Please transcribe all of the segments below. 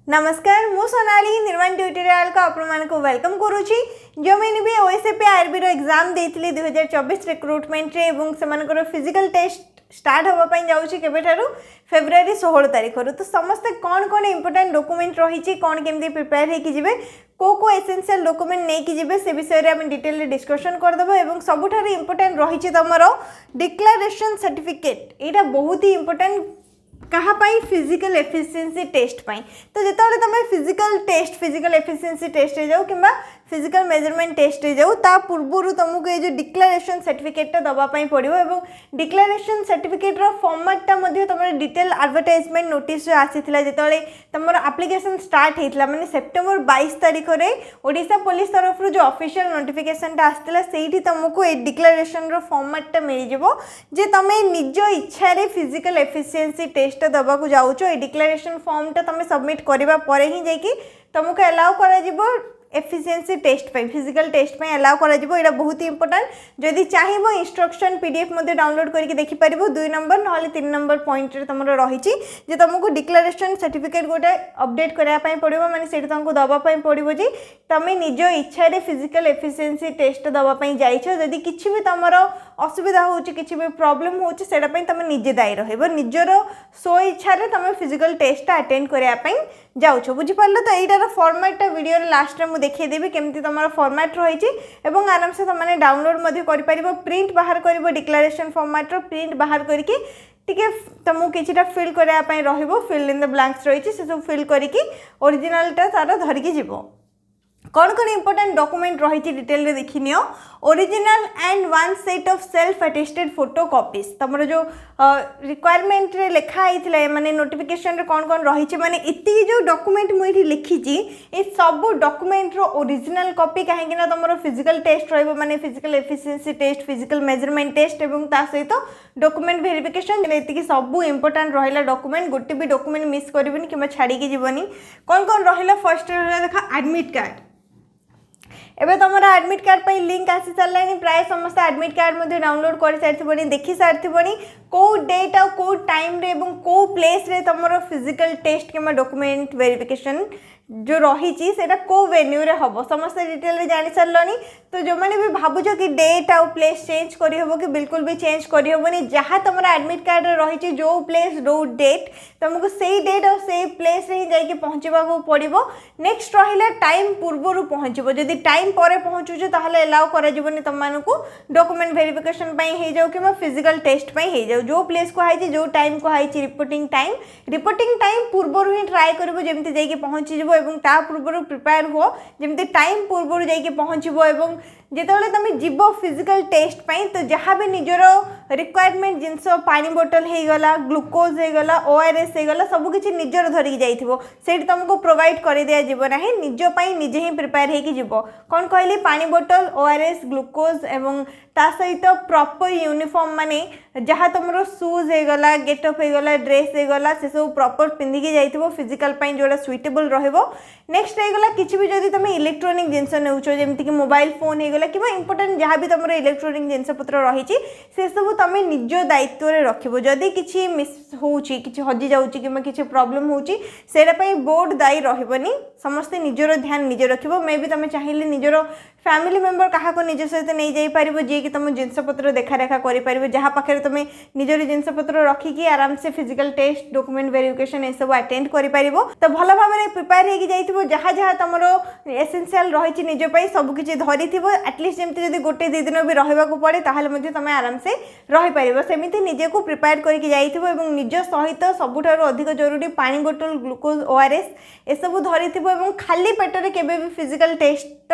नमस्कार मु सोनाली निर्वाण ट्यूटोरियल को आपण को वेलकम करूची जो मैंने भी ओएसएप आईआरबी रो एग्जाम देथिली 2024 रिक्रूटमेंट रे एवं सेमानकर फिजिकल टेस्ट स्टार्ट होबा पई जाउची केबेठारु फेब्रुआरी 16 तारिख रु। तो समस्त कौन कौन इंपोर्टेंट डॉक्यूमेंट रही कौन केमती प्रिपेयर होकि जिवे को एसेंशियल डॉक्यूमेंट नहीं कि जिवे से विषय रे हम डिटेल रे डिस्कशन करदेबो। एवं सबुठार इंपोर्टेंट रही तमरो डिक्लेरेशन सर्टिफिकेट एटा बहुत ही इंपोर्टेंट कहा पाई फिजिकल एफिशिएंसी टेस्ट पाई। तो जिते तुम फिजिकल एफिशिएंसी टेस्ट जाओ कि फिजिकल मेजरमेंट टेस्ट जाओ ता पूर्व तुमको ये जो डिक्लेरेशन सर्टिफिकेट दवाई पड़ो और डिक्लेरेशन सर्टिफिकेट फॉर्मेटा तुम डिटेल एडवर्टाइजमेंट नोटिस आसीथिला जिते तुम एप्लिकेशन स्टार्ट होता माने सेप्टेम्बर 22 तारिख में ओडिशा पुलिस तरफ जो ऑफिशियल नोटिफिकेशन आसाला से तुमको ये डिक्लेरेशन फॉर्मेटा मिल जाव जे तुम निज इच्छा फिजिकल एफिशिएंसी टेस्ट दबा को जाऊँ ये डिक्लेरेशन फॉर्मटा तुम सबमिट करबा परे ही जाकि तुमको अलाउ करा एफिशिएंसी टेस्ट पे फिजिकल टेस्ट पे अलाउ करा जिवो। एटा बहुत ही इंपोर्टेंट जदि चाहिबो इंस्ट्रक्शन पीडीएफ मध्ये डाउनलोड करके देखि परिबो 2 नंबर नहले 3 नंबर पॉइंट रे तमरो रहिछि जे तुमको डिक्लेरेशन सर्टिफिकेट गोटे अपडेट करिया पई पड़िबो माने सेठी तुमको दबा पई पड़िबो जे तमे निज इच्छा रे फिजिकल एफिशिएंसी टेस्ट दबा पई जाइछो जदि किछि भी तमरो असुविधा होछि किछि भी प्रॉब्लम होछि सेटा पई तमे निजे दायी रहइबो निजरो सो इच्छा रे तमे फिजिकल टेस्ट अटेंड करिया पई जाउछो बुझि पारलो। तो एटार फॉर्मेट वीडियो रे लास्ट रे मु देखिए देबी केमती तुम फॉर्मेट रही एवं आराम से तुमने डाउनलोड प्रिंट बाहर कर डिक्लेरेशन फॉर्मेट प्रिंट बाहर करके टिके तुमको किछिटा फिल करने रहिबो फिल इन द ब्लैंक्स रही से सब फिल करके ओरिजिनलटा तार धरिकी जीवो। कौन कौन इंपोर्टेंट डॉक्यूमेंट रही डिटेल रे देखि neo original and one set of self attested photo copies तुम जो रिक्वायरमेंट रे लिखा होता माने नोटिफिकेशन रे कौन कौन रही माने इति जो डॉक्यूमेंट मुझे लिखी ये सब डॉक्यूमेंट रो ओरिजिनल कॉपी कहीं तुम फिजिकल टेस्ट रहिबो माने physical efficiency test physical measurement test एवं ता सहित डॉक्यूमेंट वेरिफिकेशन ये सब इंपोर्टेंट रहा डॉक्यूमेंट गोटे भी डॉक्यूमेंट मिस करबनी कि छाड़ी जीवनी। कौन कौन रहा फर्स्ट देखा एडमिट कार्ड एबे तुम एडमिट कार्ड पे लिंक आसी सारे प्राय समस्त एडमिट कार्ड डाउनलोड कर सारी देखी सारी कौ डेट आ कौ टाइम रे एवं कौ प्लेस रे तुम फिजिकल टेस्ट कि डॉक्यूमेंट वेरिफिकेशन जो रही को वेन्यू रे हम समस्त डिटेल रे जानी सारे। तो जो मैंने भी भावुच कि डेट आउ प्लेस चेंज करहब कि बिल्कुल भी चेंज करहबनी जहाँ तुम एडमिट कार्ड रही जो प्लेस जो डेट तुमको से डेट और से प्लेस रे ही जाइए पहुँचवा पड़ो। नेक्स्ट रहा टाइम पूर्वर पहुँचब जदि टाइम पर पहुँचुच ताहले अलाउ कर तुमको डॉक्यूमेंट वेरिफिकेशन हो जाऊ कि फिजिकल टेस्ट हो जाऊ जो प्लेस कहुई जो टाइम कहुई रिपोर्टिंग टाइम पूर्वर ही ट्राए कर जमी जाइए पहुँची एवं ता पूर्व प्रिपेयर हो जमी टाइम पूर्व जाइए पहुँचब एवं जिते तुम जीव फिजिकल टेस्ट पाई तो जहाँ भी निजर रिक्वायरमेंट जिनस पानी बोतल हो गला ग्लूकोज हो गला ORS हो गला सबकि निजर धरिकी जाइथिबो सेठी तुमको प्रोवाइड कर दिया जीव ना निजपाई निजे ही प्रिपेयर होगी जीव। कौन कहली पानी बोतल ORS ग्लूकोज एवं ता सहित प्रॉपर यूनिफॉर्म माने जहाँ तुम शूज हो गला गेटअप हो गला ड्रेस हो गला से सब प्रॉपर पिंधिकी जाइथिबो फिजिकल पाई जोड़ा सुइटेबल रहिबो। नेक्स्ट हो गला किछि भी जदि तुम इलेक्ट्रोनिक जिनस नेउछो जेमति कि मोबाइल फोन हो गला कि इंपोर्टेंट जहाँ भी तुम इलेक्ट्रोनिक जिनस पत्र रही से सब तुम निज दायित्व रे रखिबो जदि किछि मिस होउछि किछि हजि जाउछि कि किछि प्रॉब्लम होउछि सेरा पई बोर्ड दायी रहबनी समस्ते निजर ध्यान निजे रखिबो। मे भी तुम चाहिए निजर फैमिली मेंबर क्या निज सहित नहीं जाई पारिबो जे कि तुम जिनसपत्र देखा रेखा करि पारिबो जहाँ पाखे तुम निजर जिनसपत्र रखिकी आराम से फिजिकल टेस्ट डॉक्यूमेंट वेरिफिकेशन ये सब अटेंड करि पारिबो। तो भल भाव में प्रिपेयर होगी जाइथिबो जहाँ जहाँ तुम एसेंशियल रही निज पाई सब किछि धरिथिबो एटलिस्ट जमती जदि गोटे 2 दिन भी रहिबा को पड़े ताहले मध्ये तुम आराम से रहि पारिबो सेमिति निजे को प्रिपेयर करके जाइथिबो एवं निज सहित सबुठारु अधिक जरूरी पानी बोतल ग्लूकोज ORS ए सब धरिथिबो एवं खाली पेटरे केबे भी फिजिकल टेस्ट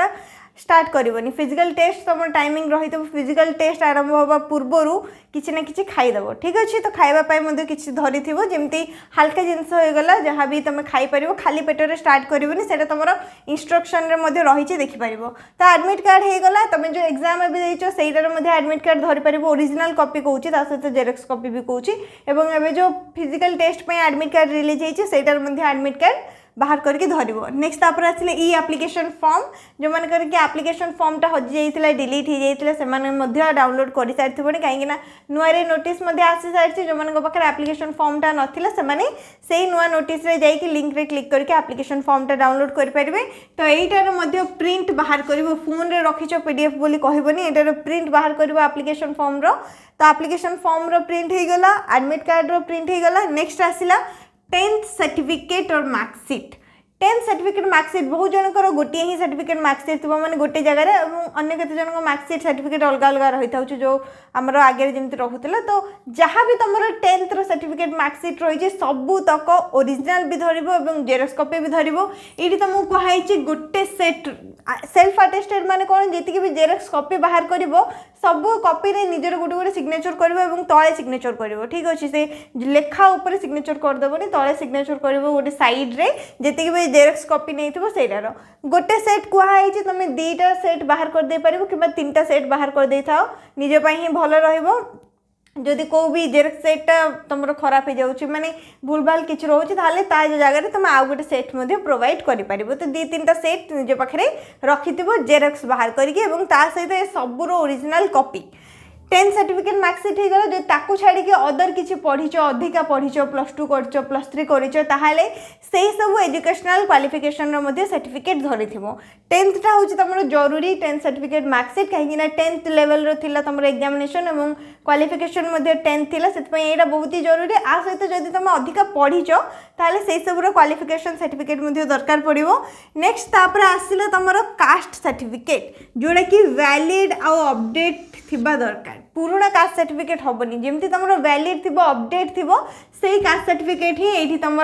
स्टार्ट करबनी फिजिकल टेस्ट तुम टाइमिंग रही तो फिजिकल टेस्ट आरंभ होगा पूर्वर किसी ना कि खाईदेव ठीक अच्छे। तो खावाई किसी धरी जमी हल्का जिनस होगला जहाँ भी तुम खाईपर खाली पेटर स्टार्ट करबनी से तुम इंस्ट्रक्शन रही देखिपर। तो एडमिट कार्ड होगला तुम जो एग्जाम देच से एडमिट कार्ड धरीपर ओरिजिनल कॉपी कौच सहित जेरक्स कॉपी भी कौच एवं जो physical test admit card release होती एडमिट कार्ड बाहर करके धरिबो। नेक्स्ट तापर आसिले ई एप्लिकेशन फॉर्म जो मान करके एप्लिकेशन फॉर्मटा हजि जाइतिला डिलीट हो जाइतिला से माने मध्य डाउनलोड कर सारिथिबोनी काहेकि ना नुआ रे नोटिस मध्ये आसी सारिछि जो मान पाखरे एप्लिकेशन फॉर्मटा नथिला से माने सेही नुआ नोटिस रे जाई कि लिंक रे क्लिक करके एप्लिकेशन फॉर्मटा डाउनलोड कर परिबे। तो एइटार मध्य प्रिंट बाहर करिवो फोन रे रखिछो पीडीएफ बोली कहबोनी एटार प्रिंट बाहर करिवो एप्लिकेशन फॉर्म रो। तो एप्लिकेशन फॉर्म रो प्रिंट हे गला एडमिट कार्ड रो प्रिंट हे गला। नेक्स्ट आसिला 10th सर्टिफिकेट और मार्कशीट 10th सर्टिफिकेट मार्कशीट बहुत जनकर गोटे ही सर्टिफिकेट मार्कशीट थी मैंने गोटे जगार अन्य केते जन मार्कशीट सर्टिफिकेट अलग अलग रही था जो आमर आगे जमी रोला। तो जहाँ भी तुम 10th सर्टिफिकेट मार्कशीट रही है सबू तक ओरिजिनल भी धरब जेरक्स कॉपी भी धरब। ये तुमको कहुई गोटे सेट सेल्फ अटेस्टेड माने कौन जी भी जेरक्स कॉपी बाहर कर सब कॉपी रे निजर गोटे गोटे सिग्नेचर कर तले सिग्नेचर कर ठीक अच्छे से लेखा उपर सिग्नेचर करदेवनी तले सिग्नेचर कर गोटे साइड रे जी भी जेरक्स कॉपी नहीं थो सैटार गोटे सेट कहुई तुम 2टा सेट बाहर कर दे पार कि 3टा सेट बाहर कर दे था निज ही भल रहिबो। जदि को भी जेरक्स सेटा तुम खराब हो जाऊँ माने भूल भाल किसी रोचे ताले ता जगह तुम आउ गोटे सेट प्रोवाइड कर पार। तो 2-3टा सेट निज पाखे रखि जेरक्स बाहर करके सहित सबूर original copy 10th certificate marksheet हो गला जो ताकू छाड़ी के अदर किसी पढ़ीच अधिका पढ़ीच +2 करछ +3 करछ ताहाले सेही सब एजुकेशनल क्वालिफिकेशन रो मध्ये सर्टिफिकेट धरि थिबो। 10th टा होची तमरो जरूरी 10th सर्टिफिकेट मार्कशीट काहेकि ना 10th लेवल रो थिला तमरो एग्जामिनेशन एवं क्वालिफिकेशन मध्ये 10th थिला सेत पय एटा बहुत ही जरूरी। आ सहित जदि तुम अधिका पढ़ीच ताहाले सेही सब रो क्वालिफिकेशन सर्टिफिकेट मध्ये दरकार पड़िबो। नेक्स्ट तापर आसिला तमरो कास्ट सर्टिफिकेट जोडा कि वैलिड आ अपडेट थिबा दरकार। पुराना कास्ट सर्टिफिकेट हेनी जमी तुम वैलिड थी अपडेट थी से कास्ट सर्टिफिकेट ही ये तुम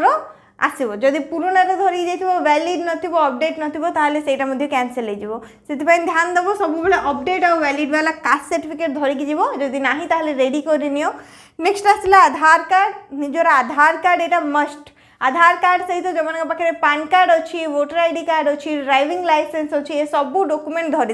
आसो जदि पुराना धरी जाइए वैलिड नथिबो अपडेट नथिबो ताले सेटा मध्ये कैंसिल हो ध्यान देव सब बेले अपडेट आ वैलिड वाला कास्ट सर्टिफिकेट धरिकी जीव जदि नाही ताले रेडी कर नियो। नेक्स्ट आसला आधार कार्ड निजर आधार कार्ड एटा मस्ट आधार कार्ड सहित जो मान पाखे पैन कार्ड अच्छी वोटर आईडी कार्ड अच्छी ड्राइविंग लाइसेंस अच्छी ये सब डॉक्यूमेंट धरी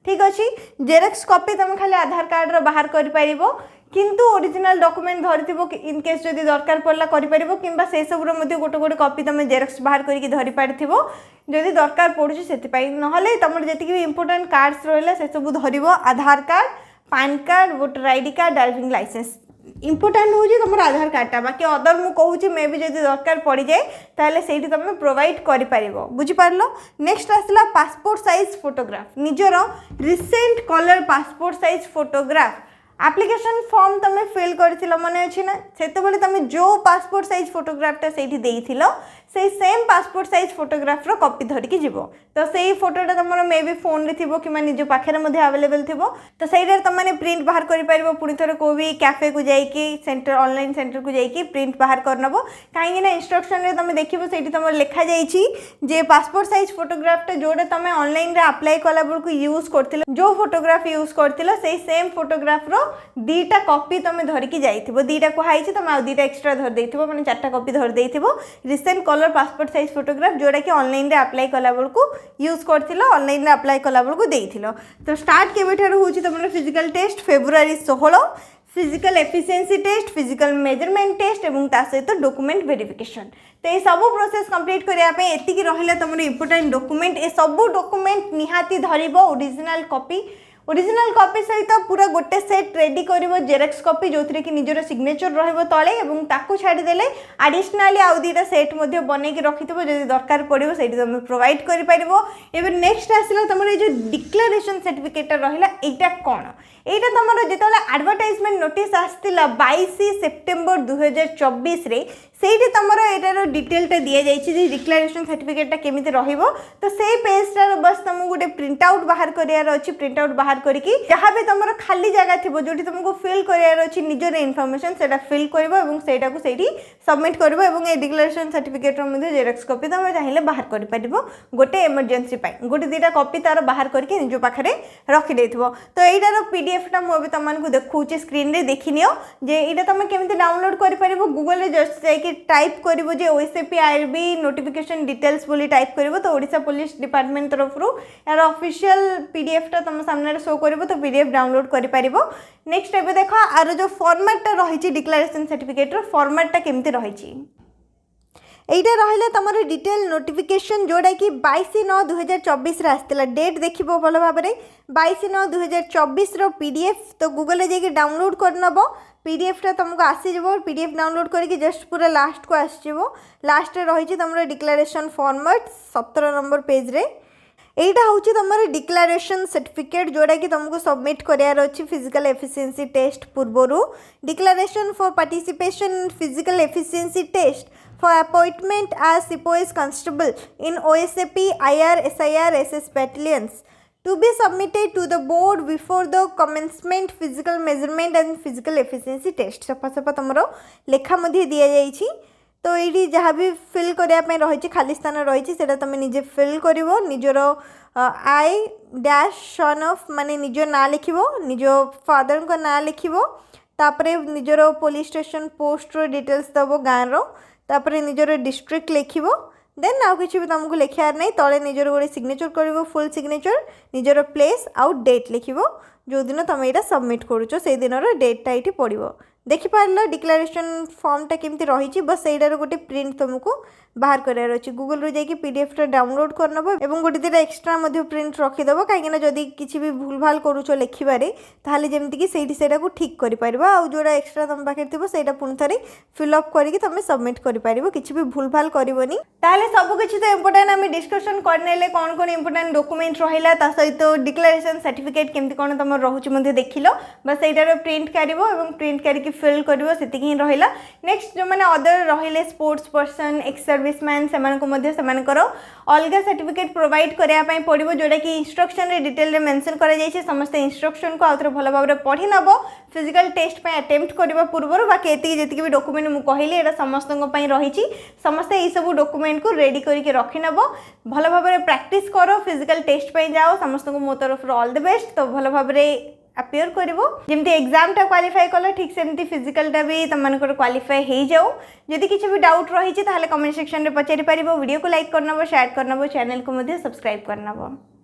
ठीक अच्छे। जेरक्स कॉपी तुम खाली आधार कार्ड रो बाहर कर पारिबो किंतु ओरिजिनल डॉक्यूमेंट धरिथिबो इनकेस जदि दरकार पड़ला करि पारिबो किंबा से सब रो मध्ये गोटे गोटे कॉपी तुम जेरक्स बाहर करके धरि पारिथिबो जदि दरकार पड़ुछि सेति पई नहले तमर जति भी इंपोर्टेंट कार्ड्स रहला से सब धरिबो Aadhaar card PAN card voter ID card driving licence important हूँ तुम आधार कार्डटा बाकी अदर मु कहूँ मे भी जब दरकार पड़ जाए ताले सेठी तुम प्रोवाइड कर बुझीपार। नेक्स्ट आसला पासपोर्ट साइज फोटोग्राफ निजर recent colour passport size photograph application form तुम फिल कर मन अच्छी ना से तुम जो पासपोर्ट साइज फोटोग्राफटा से सेम पासपोर्ट साइज फोटोग्राफ रो कॉपी धरिकी जीव। तो सही फोटोटा तुम मे भी फोन रे थिबो कि निज पाखे अवेलेबल थिबो तो सही तुम प्रिंट बाहर कर पार पुणी थोड़े को भी कैफे को जाइए सेंटर ऑनलाइन सेंटर को जाइए प्रिंट बाहर करनब कहीं इंस्ट्रक्शन रे तुम देखो से तुम लिखा जाइए पासपोर्ट साइज फोटोग्राफटा जोटा तुम ऑनलाइन रे अप्लाई कला बेलू यूज कर जो फोटोग्राफ यूज कर सेम फोटोग्राफ रो 2टा कॉपी तुम धरिकी जाइथिबो 2टा कहुई तुम आ 2टा एक्स्ट्रा धर देइथिबो माने 4टा कॉपी धर देइथिबो recent colour passport size photograph जोड़ा कि ऑनलाइन रे अप्लाई कला बेलू यूज करथिलो ऑनलाइन रे अप्लाई कला बेलू देइथिलो। तो स्टार्ट केबेठार होची तुमरा physical test February 16 physical efficiency test physical measurement test एवं ता सहित डॉक्यूमेंट वेरिफिकेशन। तो ये सब प्रोसेस कंप्लीट करने एतिकी रहिला तुम इंपोर्टेंट डॉक्यूमेंट ए सब डॉक्यूमेंट निहाती धरिबो ओरिजिनल कॉपी सहित पूरा गोटे सेट रेडी कर जेरक्स कॉपी जो कि निजर सिग्नेचर रहिबो तले एवं ताकू छाड़ीदेले आडिशनाली आउ 2टा सेट बनईक रखिथबो जदि दरकार पड़ो से तुम प्रोवाइड कर पारिबो। एबे नेक्स्ट आसला तुम जो डिक्लेरेशन सर्टिफिकेट रहिला एटा कोन एटा तुम जो एडवर्टाइजमेंट नोटिस आसला 22 सेप्टेम्बर 2024 रे सेठी तुमर एटार डिटेलटा दि जाइए डिक्लेरेशन सर्टिफिकेटा केमिति रहिबो। तो से पेजटार बस तुमको गोटे प्रिंट आउट बाहर करियार अछि प्रिंट आउट बाहर करके जहाँ भी तुम खाली जगह थी जो तुमको फिल करार अच्छी निजर इनफॉरमेशन से फिल कर सबमिट कर डिक्लेरेशन सर्टिफिकेट जेरक्स कॉपी तुम चाहिए बाहर कर गोटे इमरजेंसी गोटे 2टा कॉपी तार बाहर करके निज पाखे रखिदे। तो यहीटार पीडीएफटा मुझे तुमको देखा स्क्रीन रे देखी नियो जे ये तुम केमी डाउनलोड कर गूगल रे जस्ट जाकि टाइप कर ओएसएपी आईआरबी नोटिफिकेशन डिटेल्स बोली टाइप कर तो ओडिशा पुलिस डिपार्टमेंट तरफ यार ऑफिशियल पीडीएफटा तुम सामने शो कर तो पीडीएफ डाउनलोड कर पारिबो। नेक्स्ट एबे देखो आर जो फॉर्मेटटा रही डिक्लेरेशन सर्टिफिकेट रो फॉर्मेटटा केमती रही এইটা রহিলা তোমার ডিটেল নোটিফিকেशन जोटा कि 22/9/2024 आसला डेट देखिबो भल भाबरे 22/9/2024 रो पीडीएफ तो गूगल रे जाके डाउनलोड कर नबो पीडीएफ टा तुमको आसी जबो पीडीएफ डाउनलोड करके जस्ट पूरा लास्ट को आसीबो लास्ट रे रही तुम डिक्लेरेशन फॉर्मेट 17 नंबर पेज रे एटा हूँ तुम डिक्लेरेशन सर्टिफिकेट जोटा कि तुमको सबमिट करार अच्छी फिजिकल एफिशिएंसी टेस्ट पूर्वर declaration for participation in physical efficiency test for appointment as CPOS constable in OSAP, IR, SIR, SS battalions to be submitted to the board before the commencement physical measurement and physical efficiency test सफा सफा तुम लेखा दि जाइए तो ये जहाँ भी fill करने रही खाली स्थान रही तुम निजे फिल कर निजर आई डैश सन ऑफ माने निज ना लिख निज फादर को ना लिख तापरे निजर पुलिस स्टेशन पोस्ट डिटेल्स दब गाँव तापर निजर डिस्ट्रिक्ट लिखिबो देन आउ किछि भी तुमको लिखार नहीं तले निजर गोटे सिग्नेचर करिवो फुल सिग्नेचर निजर प्लेस आउ डेट लिखिबो जो दिन तुम यहाँ सबमिट करुचो से दिन डेटा ये पड़ो देखिपार डिक्लेरेशन फॉर्मटा केमती रही बस यहीटार गोटे प्रिंट तुमको बाहर करार अच्छी गूगल रू जाकि पीडीएफ डाउनलोड करनब और गोटे दुटा एक्सट्रा प्रिंट रखीदेव कहीं जदि किसी भी भूल भाल करुच लिखारे ताहले जमती से ठीक कर जोड़ा एक्सट्रा तुम पाखे थी से पुणी थे फिलअप करके तुम सबमिट कर किसी भी भूल भाल करनी ताहले सबकि तो इम्पोर्टाट आम डिस्कसन करने कौन कौन इम्पोर्टाट डॉक्यूमेंट रहा सहित डिक्लेरेशन सर्टिफिकेट केमती कौन तुम रोचे देख लो बस यहीटार प्रिंट कर प्रिंट करके फिल कर ही रहा नेक्स्ट जो मैंने अदर रहिले स्पोर्ट्स पर्सन एक्स सर्विसमैन से अलग सर्टिफिकेट प्रोवाइड करने पड़ो जोटा कि इंस्ट्रक्शन रे डिटेल रे मेंशन करा जाइए समस्त इंस्ट्रक्शन को आउथरे भल भाव पढ़ी नब फिजिकल टेस्ट पे अटेम्प्ट करने पूर्व बाकी ये जी भी डॉक्यूमेंट मुझे कहली ये समस्त रही समस्ते ये सब डॉक्यूमेंट को रेडी करके रखी नब भल भाव प्रैक्टिस कर फिजिकल टेस्ट पे जाओ समस्त को मो तरफ ऑल द बेस्ट तो भल भाव अपियर करिवो जेमती एग्जाम टा क्वालिफाई कल ठीक सेमती फिजिकल टा भी तुमनकर क्वालिफाई हो जाओ जदि किसी भी डाउट रही ताहले कमेंट सेक्शन रे पचारि पारिबो वीडियो को लाइक करनबो शेयर करनबो चैनल को मध्य सब्सक्राइब करनबो।